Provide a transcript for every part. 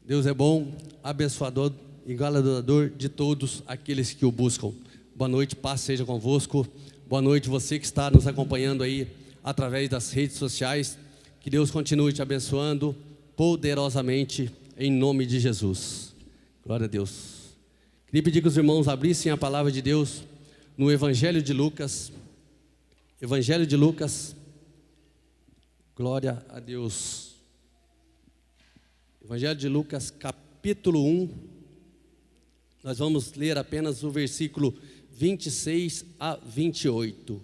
Deus é bom, abençoador e galardoador de todos aqueles que o buscam. Boa noite, paz seja convosco. Boa noite você que está nos acompanhando aí através das redes sociais. Que Deus continue te abençoando poderosamente em nome de Jesus. Glória a Deus. Queria pedir que os irmãos abrissem a palavra de Deus no Evangelho de Lucas. Evangelho de Lucas. Glória a Deus. Evangelho de Lucas, capítulo 1. Nós vamos ler apenas o versículo 26 a 28.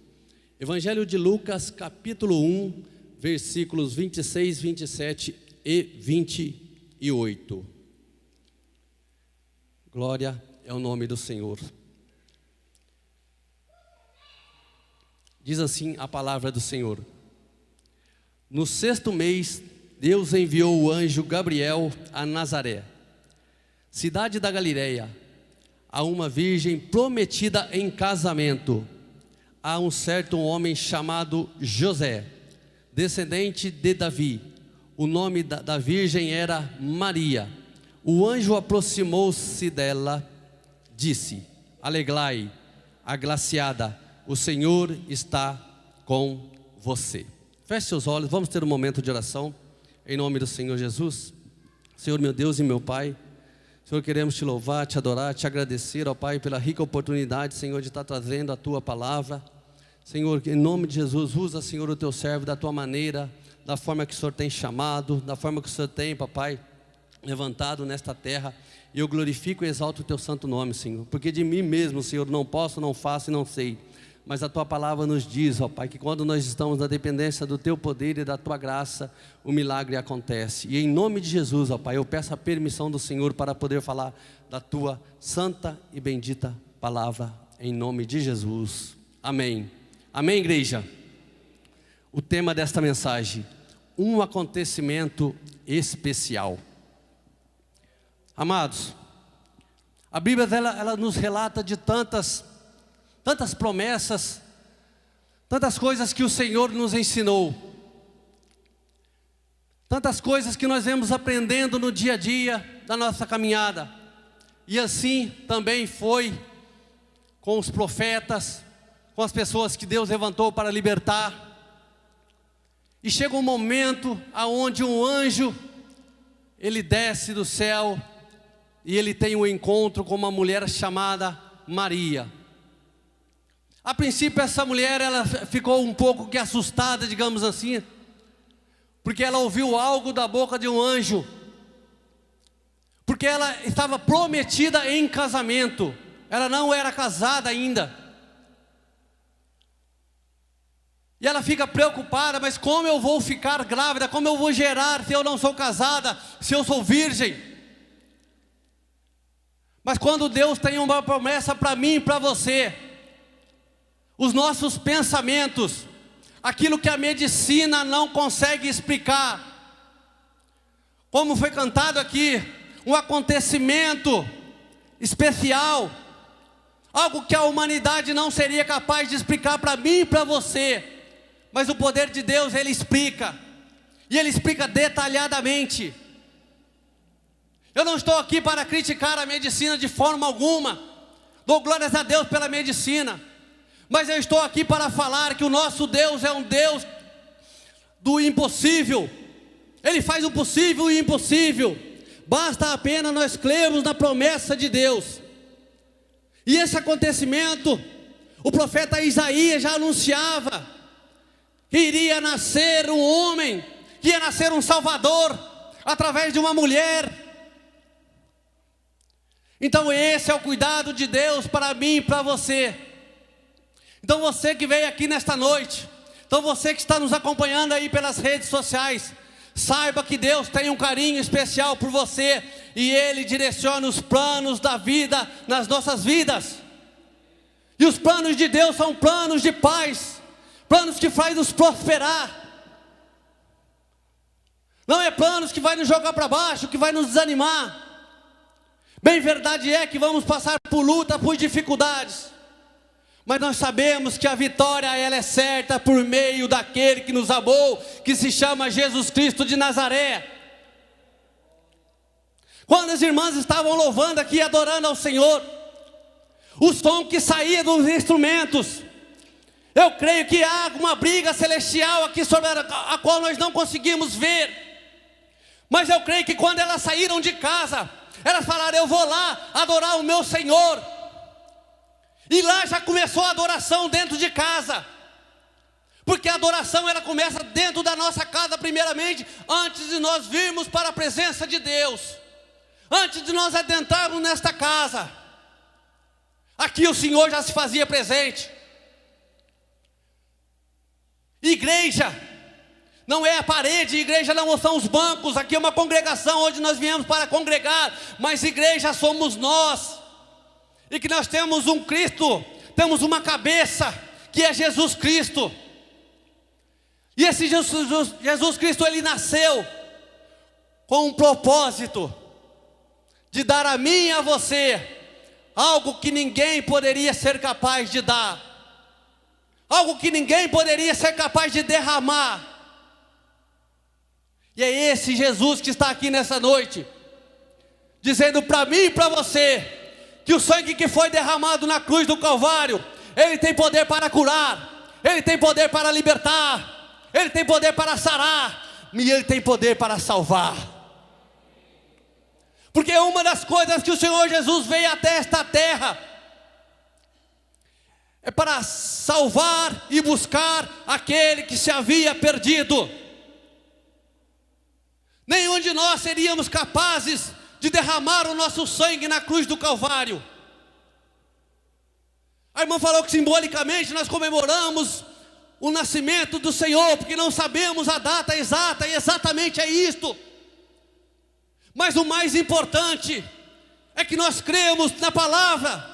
Evangelho de Lucas, capítulo 1, versículos 26, 27 e 28. Glória é o nome do Senhor. Diz assim a palavra do Senhor. No 6º mês, Deus enviou o anjo Gabriel a Nazaré, cidade da Galileia, a uma virgem prometida em casamento, a um certo homem chamado José, descendente de Davi. O nome da virgem era Maria. O anjo aproximou-se dela, disse: Aleglai, agraciada, o Senhor está com você. Feche seus olhos, vamos ter um momento de oração. Em nome do Senhor Jesus. Senhor meu Deus e meu Pai, Senhor, queremos te louvar, te adorar, te agradecer, ó Pai, pela rica oportunidade, Senhor, de estar trazendo a Tua palavra. Senhor, em nome de Jesus, usa, Senhor, o Teu servo da Tua maneira, da forma que o Senhor tem chamado, da forma que o Senhor tem, papai, levantado nesta terra. E eu glorifico e exalto o Teu santo nome, Senhor, porque de mim mesmo, Senhor, não posso, não faço e não sei. Mas a Tua palavra nos diz, ó Pai, que quando nós estamos na dependência do Teu poder e da Tua graça, o milagre acontece. E em nome de Jesus, ó Pai, eu peço a permissão do Senhor para poder falar da Tua santa e bendita palavra, em nome de Jesus. Amém. Amém, igreja? O tema desta mensagem: um acontecimento especial. Amados, a Bíblia ela nos relata de tantas promessas, tantas coisas que o Senhor nos ensinou, tantas coisas que nós vemos aprendendo no dia a dia da nossa caminhada. E assim também foi com os profetas, com as pessoas que Deus levantou para libertar. E chega um momento aonde um anjo, ele desce do céu e ele tem um encontro com uma mulher chamada Maria. A princípio essa mulher, ela ficou um pouco que assustada, digamos assim, porque ela ouviu algo da boca de um anjo, porque ela estava prometida em casamento, ela não era casada ainda, e ela fica preocupada: mas como eu vou ficar grávida, como eu vou gerar se eu não sou casada, se eu sou virgem? Mas quando Deus tem uma promessa para mim e para você, os nossos pensamentos, aquilo que a medicina não consegue explicar, como foi cantado aqui, um acontecimento especial, algo que a humanidade não seria capaz de explicar para mim e para você, mas o poder de Deus, Ele explica, e Ele explica detalhadamente. Eu não estou aqui para criticar a medicina de forma alguma, dou glórias a Deus pela medicina, mas eu estou aqui para falar que o nosso Deus é um Deus do impossível. Ele faz o possível e o impossível. Basta apenas nós crermos na promessa de Deus. E esse acontecimento, o profeta Isaías já anunciava que iria nascer um homem, que ia nascer um Salvador através de uma mulher. Então esse é o cuidado de Deus para mim e para você. Então você que veio aqui nesta noite, então você que está nos acompanhando aí pelas redes sociais, saiba que Deus tem um carinho especial por você, e Ele direciona os planos da vida nas nossas vidas. E os planos de Deus são planos de paz, planos que fazem nos prosperar. Não é planos que vai nos jogar para baixo, que vai nos desanimar. Bem verdade é que vamos passar por luta, por dificuldades, mas nós sabemos que a vitória ela é certa por meio daquele que nos amou, que se chama Jesus Cristo de Nazaré. Quando as irmãs estavam louvando aqui, adorando ao Senhor, o som que saía dos instrumentos, eu creio que há uma briga celestial aqui sobre a qual nós não conseguimos ver. Mas eu creio que quando elas saíram de casa, elas falaram: eu vou lá adorar o meu Senhor. E lá já começou a adoração dentro de casa. Porque a adoração ela começa dentro da nossa casa primeiramente, antes de nós virmos para a presença de Deus. Antes de nós adentrarmos nesta casa, aqui o Senhor já se fazia presente. Igreja não é a parede, igreja não são os bancos. Aqui é uma congregação onde nós viemos para congregar, mas igreja somos nós. E que nós temos um Cristo, temos uma cabeça, que é Jesus Cristo. E esse Jesus Cristo, ele nasceu com um propósito de dar a mim e a você algo que ninguém poderia ser capaz de dar, algo que ninguém poderia ser capaz de derramar. E é esse Jesus que está aqui nessa noite, dizendo para mim e para você, que o sangue que foi derramado na cruz do Calvário, ele tem poder para curar, ele tem poder para libertar, ele tem poder para sarar, e ele tem poder para salvar. Porque uma das coisas que o Senhor Jesus veio até esta terra é para salvar e buscar aquele que se havia perdido. Nenhum de nós seríamos capazes de derramar o nosso sangue na cruz do Calvário. A irmã falou que simbolicamente nós comemoramos o nascimento do Senhor, porque não sabemos a data exata, e exatamente é isto. Mas o mais importante é que nós cremos na palavra.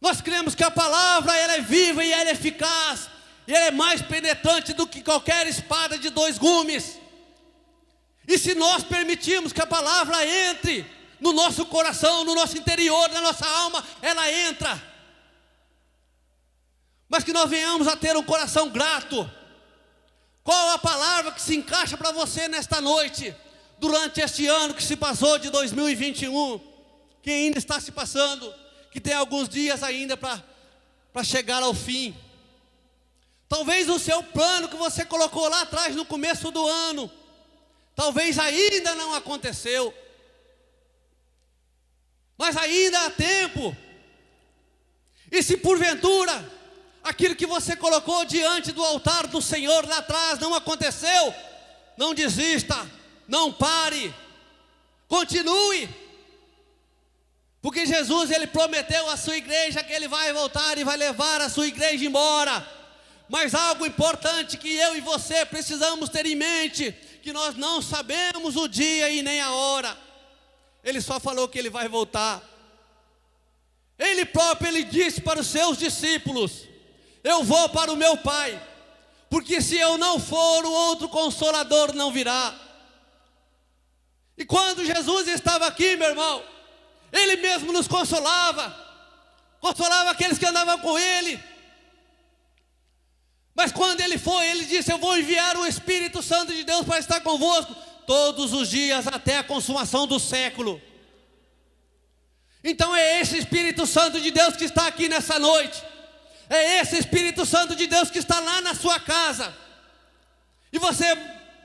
Nós cremos que a palavra ela é viva e ela é eficaz, e ela é mais penetrante do que qualquer espada de 2 gumes. E se nós permitirmos que a palavra entre no nosso coração, no nosso interior, na nossa alma, ela entra. Mas que nós venhamos a ter um coração grato. Qual a palavra que se encaixa para você nesta noite, durante este ano que se passou de 2021, que ainda está se passando, que tem alguns dias ainda para chegar ao fim? Talvez o seu plano que você colocou lá atrás no começo do ano, talvez ainda não aconteceu, mas ainda há tempo. E se porventura aquilo que você colocou diante do altar do Senhor lá atrás não aconteceu, não desista, não pare, continue. Porque Jesus, ele prometeu à sua igreja que ele vai voltar e vai levar a sua igreja embora. Mas algo importante que eu e você precisamos ter em mente, que nós não sabemos o dia e nem a hora. Ele só falou que ele vai voltar. Ele próprio, ele disse para os seus discípulos: eu vou para o meu Pai, porque se eu não for, o outro Consolador não virá. E quando Jesus estava aqui, meu irmão, ele mesmo nos consolava, consolava aqueles que andavam com ele. Mas quando ele foi, ele disse: eu vou enviar o Espírito Santo de Deus para estar convosco todos os dias até a consumação do século. Então é esse Espírito Santo de Deus que está aqui nessa noite. É esse Espírito Santo de Deus que está lá na sua casa. E você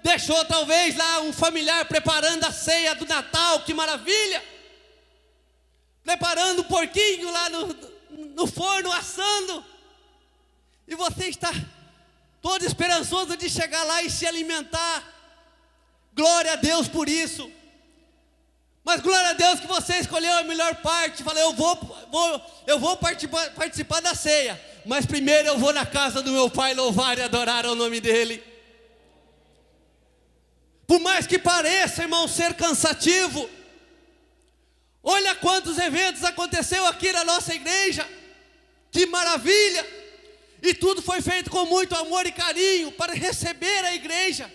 deixou talvez lá um familiar preparando a ceia do Natal, que maravilha! Preparando o porquinho lá no forno, assando. E você está todo esperançoso de chegar lá e se alimentar. Glória a Deus por isso. Mas glória a Deus que você escolheu a melhor parte. Falei: eu vou participar da ceia, mas primeiro eu vou na casa do meu Pai louvar e adorar o nome dEle. Por mais que pareça, irmão, ser cansativo, olha quantos eventos aconteceu aqui na nossa igreja. Que maravilha! E tudo foi feito com muito amor e carinho para receber a igreja.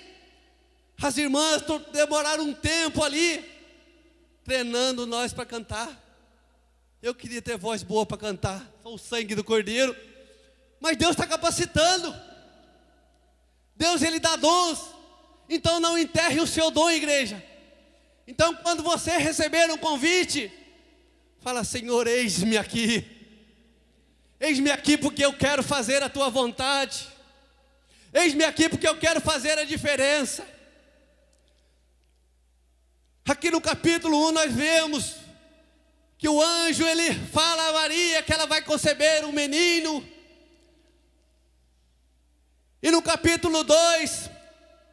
As irmãs demoraram um tempo ali, treinando nós para cantar. Eu queria ter voz boa para cantar, só o sangue do Cordeiro. Mas Deus está capacitando. Deus, Ele dá dons. Então não enterre o seu dom, igreja. Então, quando você receber um convite, fala: Senhor, eis-me aqui. Eis-me aqui porque eu quero fazer a tua vontade. Eis-me aqui porque eu quero fazer a diferença. Aqui no capítulo 1 nós vemos que o anjo, ele fala a Maria que ela vai conceber um menino. E no capítulo 2,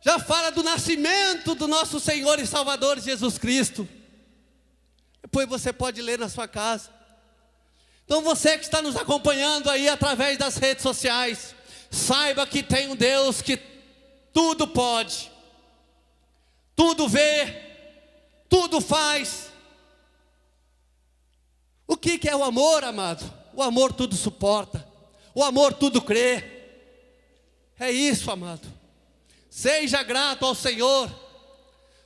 já fala do nascimento do nosso Senhor e Salvador Jesus Cristo. Depois você pode ler na sua casa. Então você que está nos acompanhando aí através das redes sociais, saiba que tem um Deus que tudo pode, tudo vê, tudo faz. O que é o amor, amado? O amor tudo suporta, o amor tudo crê. É isso, amado. Seja grato ao Senhor.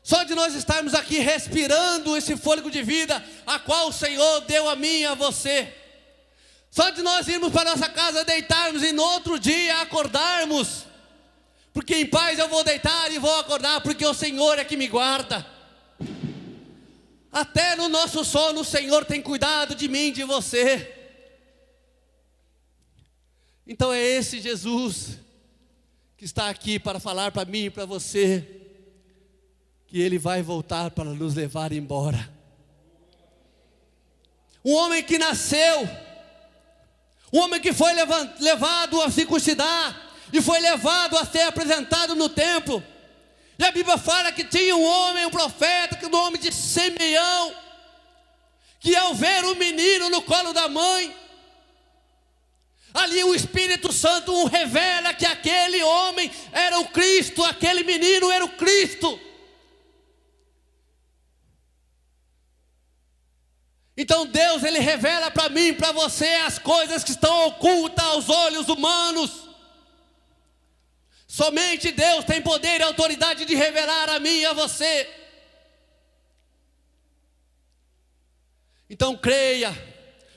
Só de nós estarmos aqui respirando esse fôlego de vida, a qual o Senhor deu a mim e a você. Só de nós irmos para nossa casa, deitarmos e no outro dia acordarmos. Porque em paz eu vou deitar e vou acordar, porque o Senhor é que me guarda. Até no nosso sono o Senhor tem cuidado de mim e de você. Então é esse Jesus que está aqui para falar para mim e para você, que Ele vai voltar para nos levar embora. Um homem que nasceu, um homem que foi levado a circuncidar, e foi levado a ser apresentado no templo. E a Bíblia fala que tinha um homem, um profeta, que o nome de Simeão, que ao ver o menino no colo da mãe, ali o Espírito Santo o revela que aquele homem era o Cristo, aquele menino era o Cristo. Então Deus, Ele revela para mim e para você as coisas que estão ocultas aos olhos humanos. Somente Deus tem poder e autoridade de revelar a mim e a você. Então creia,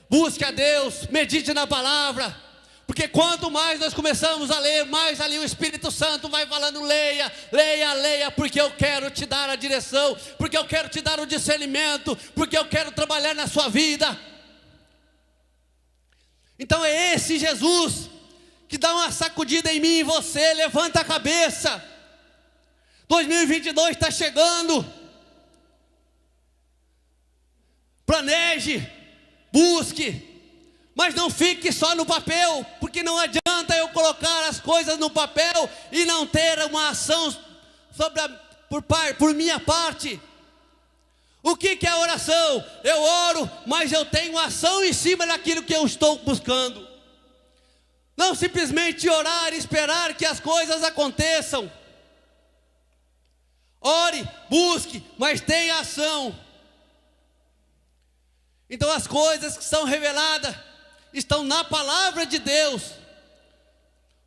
busque a Deus, medite na palavra. Porque quanto mais nós começamos a ler, mais ali o Espírito Santo vai falando: leia, leia, leia, porque eu quero te dar a direção, porque eu quero te dar o discernimento, porque eu quero trabalhar na sua vida. Então é esse Jesus que dá uma sacudida em mim e você. Levanta a cabeça, 2022 está chegando. Planeje, busque, mas não fique só no papel, porque não adianta eu colocar as coisas no papel e não ter uma ação por minha parte. O que é oração? Eu oro, mas eu tenho ação em cima daquilo que eu estou buscando. Não simplesmente orar e esperar que as coisas aconteçam. Ore, busque, mas tenha ação. Então as coisas que são reveladas estão na palavra de Deus.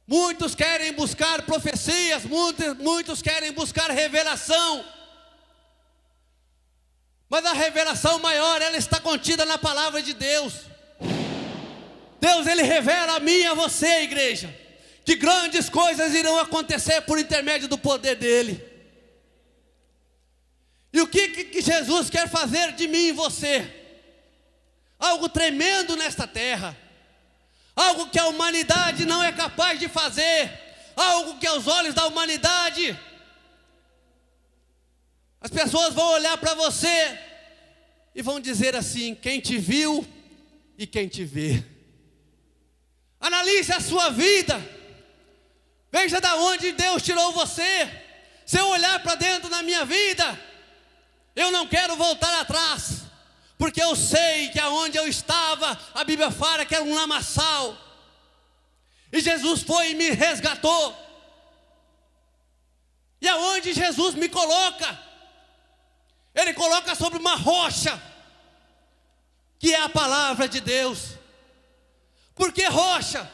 Muitos querem buscar profecias, muitos querem buscar revelação. Mas a revelação maior, ela está contida na palavra de Deus. Deus, Ele revela a mim e a você, igreja, que grandes coisas irão acontecer por intermédio do poder dEle. E o que Jesus quer fazer de mim e você? Algo tremendo nesta terra, algo que a humanidade não é capaz de fazer, algo que aos olhos da humanidade, as pessoas vão olhar para você e vão dizer assim: quem te viu e quem te vê. Analise a sua vida, veja da onde Deus tirou você. Se eu olhar para dentro da minha vida, eu não quero voltar atrás, porque eu sei que aonde eu estava, a Bíblia fala que era um lamaçal, e Jesus foi e me resgatou. E aonde Jesus me coloca, Ele coloca sobre uma rocha, que é a palavra de Deus. Por que rocha?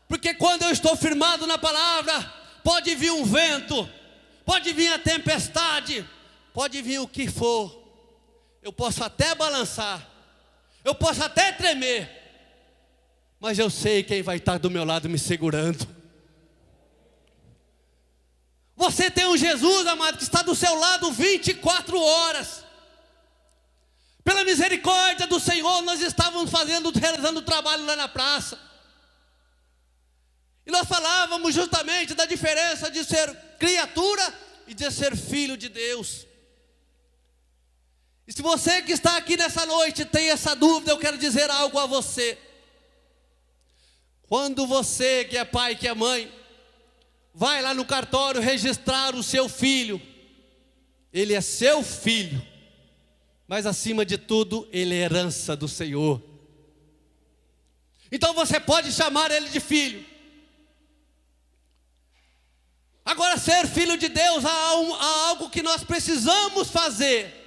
Porque quando eu estou firmado na palavra, pode vir um vento, pode vir a tempestade, pode vir o que for, eu posso até balançar, eu posso até tremer, mas eu sei quem vai estar do meu lado me segurando. Você tem um Jesus, amado, que está do seu lado 24 horas. Pela misericórdia do Senhor, nós estávamos realizando o trabalho lá na praça. E nós falávamos justamente da diferença de ser criatura e de ser filho de Deus. E se você que está aqui nessa noite tem essa dúvida, eu quero dizer algo a você. Quando você que é pai, que é mãe, vai lá no cartório registrar o seu filho, ele é seu filho, mas acima de tudo, ele é herança do Senhor. Então você pode chamar ele de filho. Agora, ser filho de Deus, há algo que nós precisamos fazer.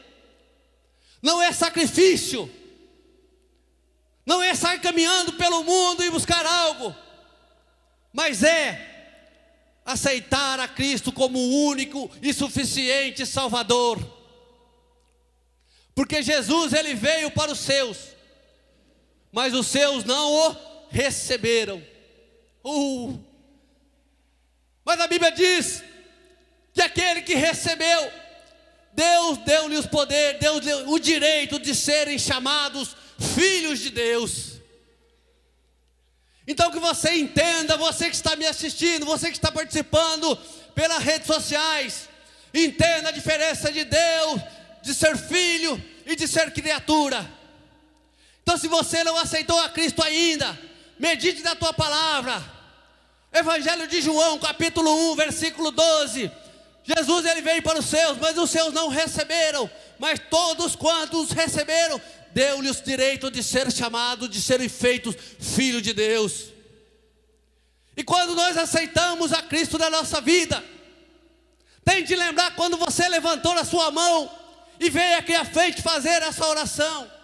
Não é sacrifício, não é sair caminhando pelo mundo e buscar algo, mas é aceitar a Cristo como o único e suficiente Salvador. Porque Jesus, ele veio para os seus, mas os seus não o receberam. Mas a Bíblia diz que aquele que recebeu, Deus deu-lhe os poderes, Deus deu o direito de serem chamados filhos de Deus. Então que você entenda, você que está me assistindo, você que está participando pelas redes sociais, entenda a diferença de Deus, de ser filho e de ser criatura. Então se você não aceitou a Cristo ainda, medite na tua palavra. Evangelho de João, capítulo 1, versículo 12. Jesus, ele veio para os seus, mas os seus não receberam. Mas todos quantos receberam, deu-lhes o direito de ser chamados, de serem feitos filhos de Deus. E quando nós aceitamos a Cristo na nossa vida, tem de lembrar quando você levantou a sua mão e veio aqui à frente fazer essa oração.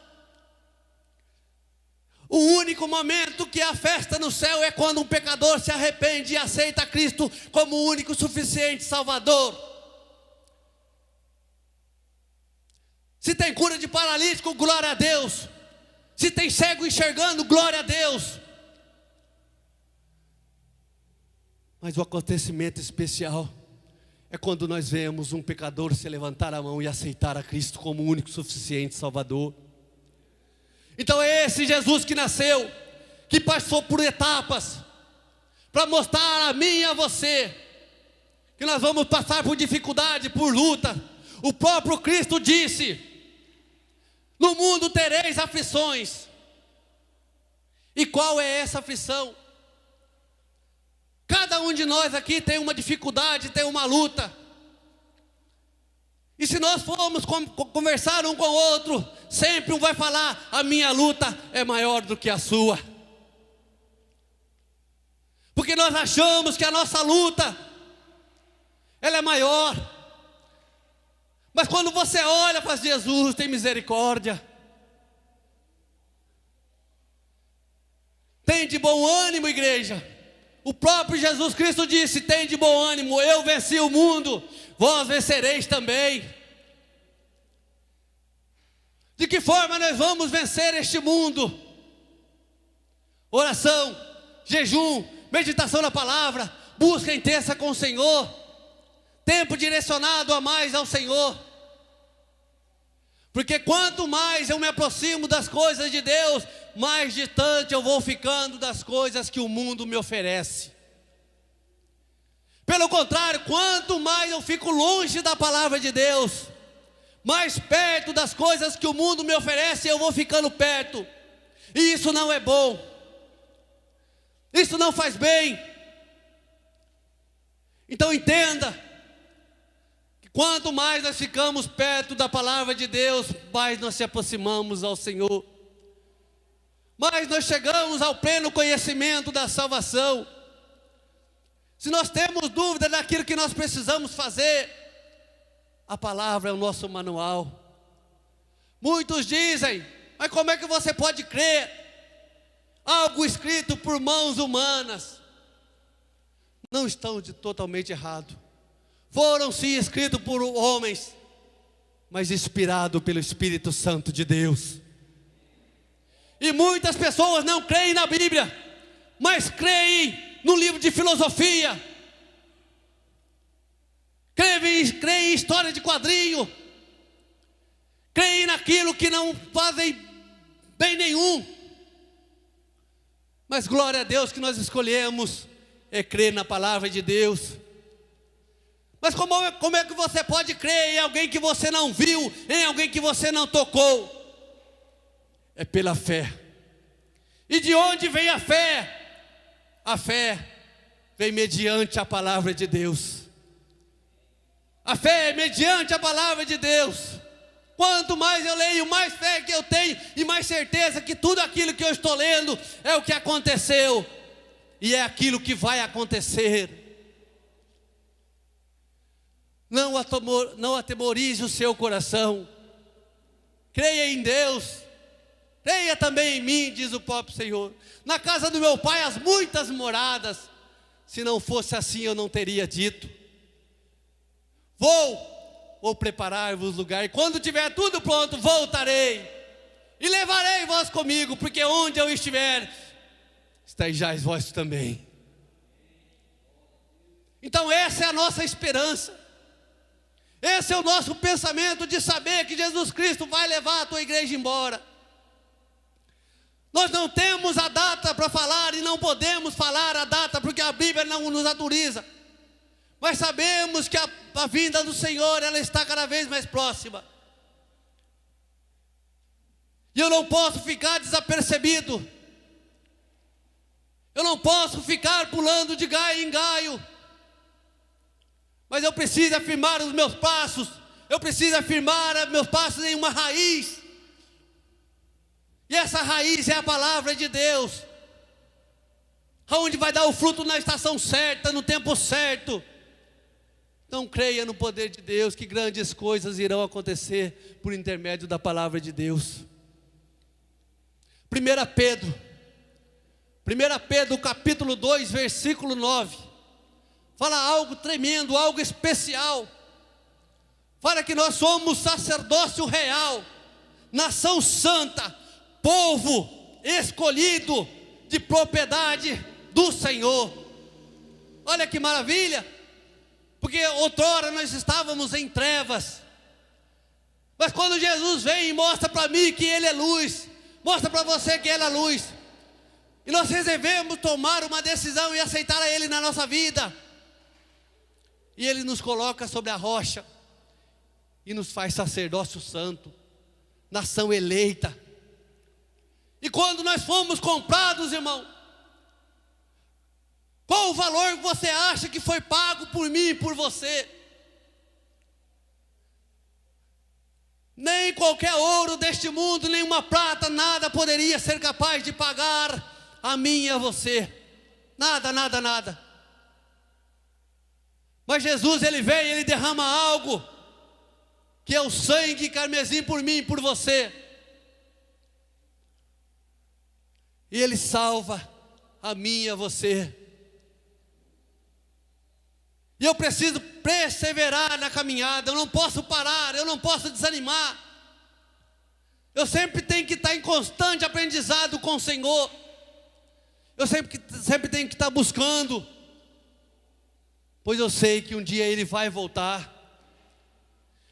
O único momento que há festa no céu é quando um pecador se arrepende e aceita Cristo como o único suficiente Salvador. Se tem cura de paralítico, glória a Deus. Se tem cego enxergando, glória a Deus. Mas o acontecimento especial é quando nós vemos um pecador se levantar a mão e aceitar a Cristo como o único suficiente Salvador. Então é esse Jesus que nasceu, que passou por etapas, para mostrar a mim e a você, que nós vamos passar por dificuldade, por luta. O próprio Cristo disse: no mundo tereis aflições. E qual é essa aflição? Cada um de nós aqui tem uma dificuldade, tem uma luta. E se nós formos conversar um com o outro, sempre um vai falar: a minha luta é maior do que a sua. Porque nós achamos que a nossa luta, ela é maior. Mas quando você olha para Jesus, tem misericórdia. Tem de bom ânimo, igreja. O próprio Jesus Cristo disse: tem de bom ânimo, eu venci o mundo, vós vencereis também. De que forma nós vamos vencer este mundo? Oração, jejum, meditação na palavra, busca intensa com o Senhor, tempo direcionado a mais ao Senhor. Porque quanto mais eu me aproximo das coisas de Deus, mais distante eu vou ficando das coisas que o mundo me oferece. Pelo contrário, quanto mais eu fico longe da palavra de Deus, mais perto das coisas que o mundo me oferece, eu vou ficando perto. E isso não é bom. Isso não faz bem. Então entenda que quanto mais nós ficamos perto da palavra de Deus, mais nós se aproximamos ao Senhor. Mais nós chegamos ao pleno conhecimento da salvação. Se nós temos dúvida daquilo que nós precisamos fazer, a palavra é o nosso manual. Muitos dizem: mas como é que você pode crer algo escrito por mãos humanas? Não estão totalmente errados. Foram sim escritos por homens, mas inspirados pelo Espírito Santo de Deus. E muitas pessoas não creem na Bíblia, mas creem no livro de filosofia. creem em história de quadrinho, creem naquilo que não fazem bem nenhum. Mas glória a Deus que nós escolhemos crer na palavra de Deus. Mas como é que você pode crer em alguém que você não viu, em alguém que você não tocou? É pela fé. E de onde vem a fé? A fé vem mediante a palavra de Deus. A fé é mediante a palavra de Deus. Quanto mais eu leio, mais fé que eu tenho e mais certeza que tudo aquilo que eu estou lendo é o que aconteceu e é aquilo que vai acontecer. Não atemorize o seu coração. Creia em Deus. Creia também em mim, diz o próprio Senhor. Na casa do meu pai há muitas moradas. Se não fosse assim, eu não teria dito. Vou preparar-vos lugar. E quando tiver tudo pronto, voltarei. E levarei vós comigo, porque onde eu estiver, estejais vós também. Então essa é a nossa esperança. Esse é o nosso pensamento de saber que Jesus Cristo vai levar a tua igreja embora. Nós não temos a data para falar e não podemos falar a data porque a Bíblia não nos autoriza. Mas sabemos que a vinda do Senhor, ela está cada vez mais próxima. E eu não posso ficar desapercebido. Eu não posso ficar pulando de galho em galho. Mas eu preciso afirmar os meus passos. Eu preciso afirmar meus passos em uma raiz. E essa raiz é a palavra de Deus. Aonde vai dar o fruto na estação certa, no tempo certo. Então creia no poder de Deus, que grandes coisas irão acontecer por intermédio da palavra de Deus. 1 Pedro capítulo 2, versículo 9. Fala algo tremendo, algo especial. Fala que nós somos sacerdócio real, nação santa, povo escolhido de propriedade do Senhor. Olha que maravilha. Porque outrora nós estávamos em trevas. Mas quando Jesus vem e mostra para mim que Ele é luz, mostra para você que Ele é luz, e nós devemos tomar uma decisão e aceitar a Ele na nossa vida. E Ele nos coloca sobre a rocha e nos faz sacerdócio santo, nação eleita. E quando nós fomos comprados, irmão, qual o valor que você acha que foi pago por mim e por você? Nem qualquer ouro deste mundo, nem uma prata, nada poderia ser capaz de pagar a mim e a você. Nada, nada, nada. Mas Jesus, Ele vem, Ele derrama algo, que é o sangue carmesim por mim e por você. E Ele salva a mim e a você. E eu preciso perseverar na caminhada, eu não posso parar, eu não posso desanimar. Eu sempre tenho que estar em constante aprendizado com o Senhor. Eu sempre tenho que estar buscando, pois eu sei que um dia Ele vai voltar.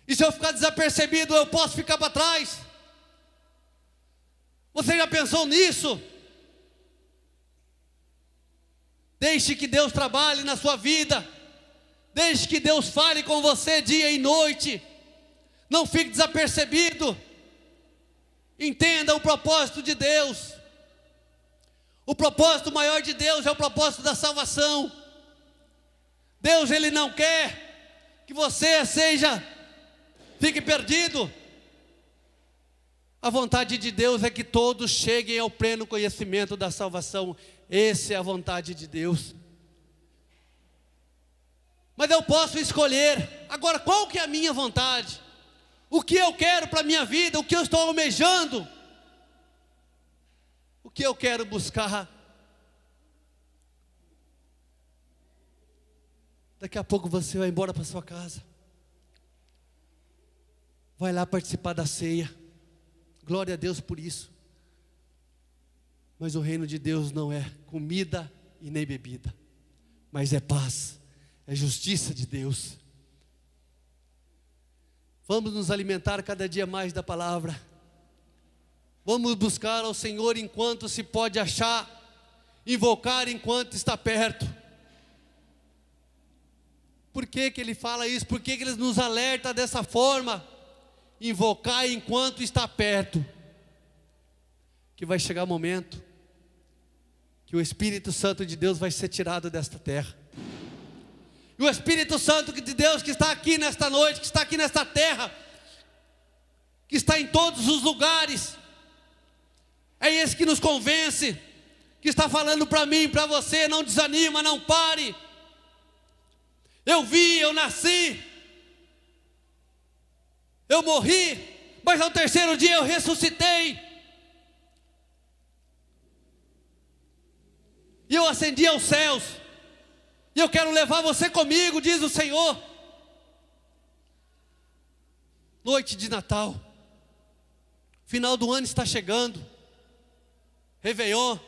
E se eu ficar desapercebido, eu posso ficar para trás. Você já pensou nisso? Deixe que Deus trabalhe na sua vida. Deixe que Deus fale com você dia e noite. Não fique desapercebido. Entenda o propósito de Deus. O propósito maior de Deus é o propósito da salvação. Deus, Ele não quer que você fique perdido. A vontade de Deus é que todos cheguem ao pleno conhecimento da salvação. Essa é a vontade de Deus. Mas eu posso escolher. Agora, qual que é a minha vontade? O que eu quero para a minha vida? O que eu estou almejando? O que eu quero buscar? Daqui a pouco você vai embora para sua casa. Vai lá participar da ceia. Glória a Deus por isso. Mas o reino de Deus não é comida e nem bebida, mas é paz, é justiça de Deus, Vamos nos alimentar cada dia mais da palavra. Vamos buscar ao Senhor enquanto se pode achar, invocar enquanto está perto. Por que que ele fala isso? Por que que ele nos alerta dessa forma? Invocar enquanto está perto. Que vai chegar o momento que o Espírito Santo de Deus vai ser tirado desta terra. E o Espírito Santo de Deus que está aqui nesta noite, que está aqui nesta terra, que está em todos os lugares, é esse que nos convence, que está falando para mim, para você: não desanima, não pare. Eu vi, eu nasci, eu morri, mas ao terceiro dia eu ressuscitei. E eu ascendi aos céus. E eu quero levar você comigo, diz o Senhor. Noite de Natal. Final do ano está chegando. Réveillon.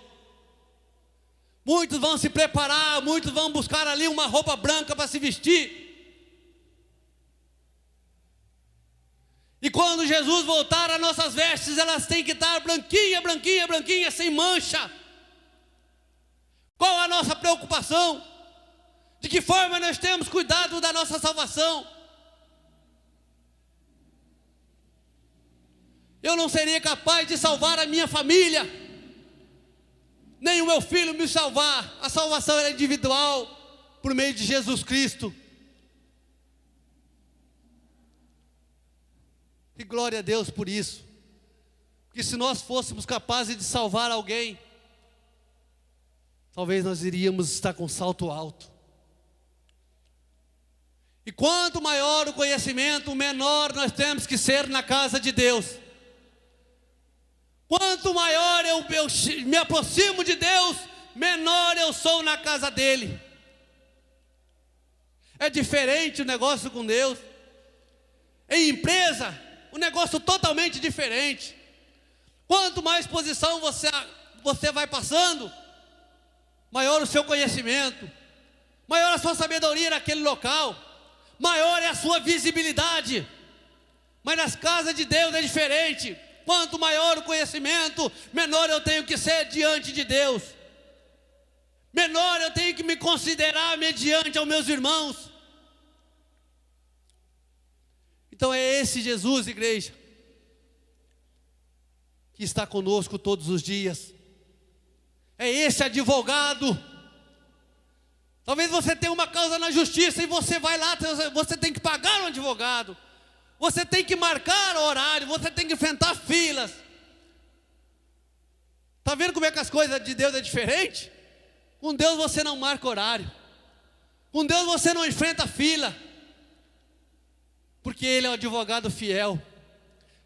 Muitos vão se preparar, muitos vão buscar ali uma roupa branca para se vestir. E quando Jesus voltar, as nossas vestes, elas têm que estar branquinha, branquinha, branquinha, sem mancha. Qual a nossa preocupação? De que forma nós temos cuidado da nossa salvação? Eu não seria capaz de salvar a minha família, nem o meu filho me salvar. A salvação é individual, por meio de Jesus Cristo. E glória a Deus por isso. Porque se nós fôssemos capazes de salvar alguém, talvez nós iríamos estar com salto alto. E quanto maior o conhecimento, menor nós temos que ser na casa de Deus. Quanto maior eu me aproximo de Deus, menor eu sou na casa dele. É diferente o negócio com Deus. Em empresa, um negócio totalmente diferente. Quanto mais posição você vai passando, maior o seu conhecimento, maior a sua sabedoria naquele local, maior é a sua visibilidade. Mas nas casas de Deus é diferente. Quanto maior o conhecimento, menor eu tenho que ser diante de Deus. Menor eu tenho que me considerar mediante aos meus irmãos. Então é esse Jesus, igreja, que está conosco todos os dias. É esse advogado. Talvez você tenha uma causa na justiça e você vai lá, você tem que pagar um advogado. Você tem que marcar horário, você tem que enfrentar filas. Está vendo como é que as coisas de Deus é diferente? Com Deus você não marca horário. Com Deus você não enfrenta fila. Porque Ele é o advogado fiel.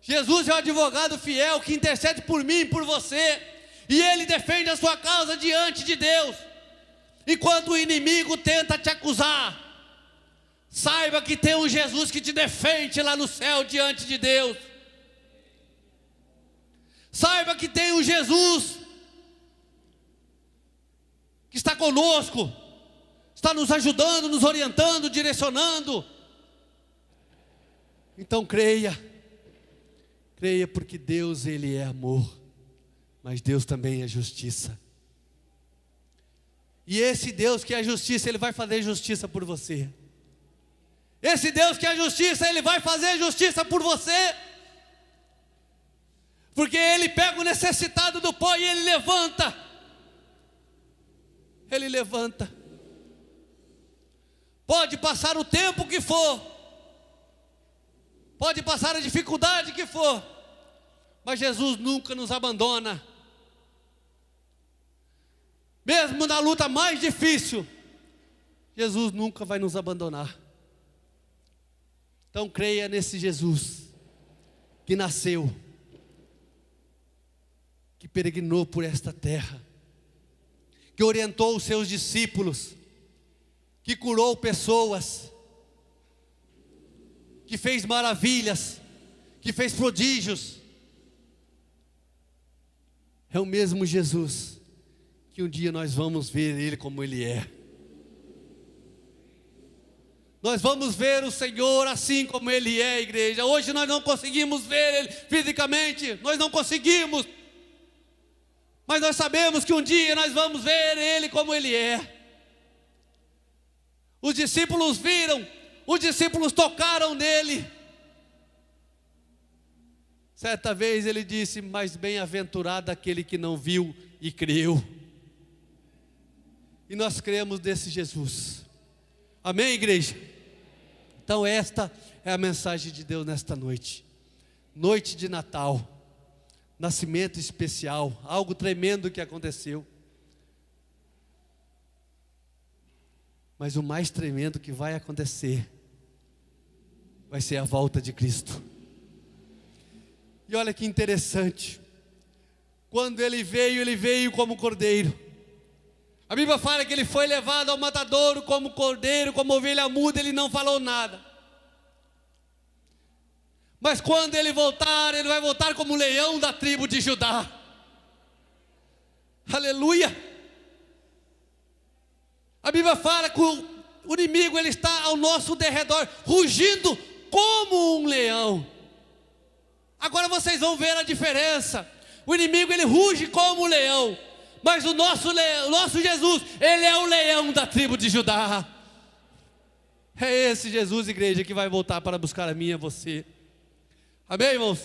Jesus é o advogado fiel que intercede por mim e por você. E Ele defende a sua causa diante de Deus. Enquanto o inimigo tenta te acusar, saiba que tem um Jesus que te defende lá no céu diante de Deus. Saiba que tem um Jesus que está conosco, está nos ajudando, nos orientando, direcionando. Então creia, creia, porque Deus, Ele é amor, mas Deus também é justiça. E esse Deus que é justiça, Ele vai fazer justiça por você. Esse Deus que é justiça, Ele vai fazer justiça por você. Porque Ele pega o necessitado do pó e Ele levanta. Ele levanta. Pode passar o tempo que for, pode passar a dificuldade que for, mas Jesus nunca nos abandona. Mesmo na luta mais difícil, Jesus nunca vai nos abandonar. Então creia nesse Jesus que nasceu, que peregrinou por esta terra, que orientou os seus discípulos, que curou pessoas, que fez maravilhas, que fez prodígios. É o mesmo Jesus que um dia nós vamos ver Ele como Ele é. Nós vamos ver o Senhor assim como Ele é, igreja. Hoje nós não conseguimos ver Ele fisicamente, nós não conseguimos. Mas nós sabemos que um dia nós vamos ver Ele como Ele é. Os discípulos viram, os discípulos tocaram nele. Certa vez ele disse: mas bem-aventurado aquele que não viu e creu. E nós cremos nesse Jesus. Amém, igreja? Então esta é a mensagem de Deus nesta noite. Noite de Natal. Nascimento especial. Algo tremendo que aconteceu. Mas o mais tremendo que vai acontecer vai ser a volta de Cristo. E olha que interessante. Quando ele veio como cordeiro. A Bíblia fala que ele foi levado ao matadouro como cordeiro, como ovelha muda, ele não falou nada. Mas quando ele voltar, ele vai voltar como leão da tribo de Judá. Aleluia! A Bíblia fala que o inimigo ele está ao nosso derredor, rugindo como um leão. Agora vocês vão ver a diferença. O inimigo ele ruge como um leão, mas o nosso Jesus, ele é o leão da tribo de Judá. É esse Jesus, igreja, que vai voltar para buscar a mim e a você. Amém, irmãos?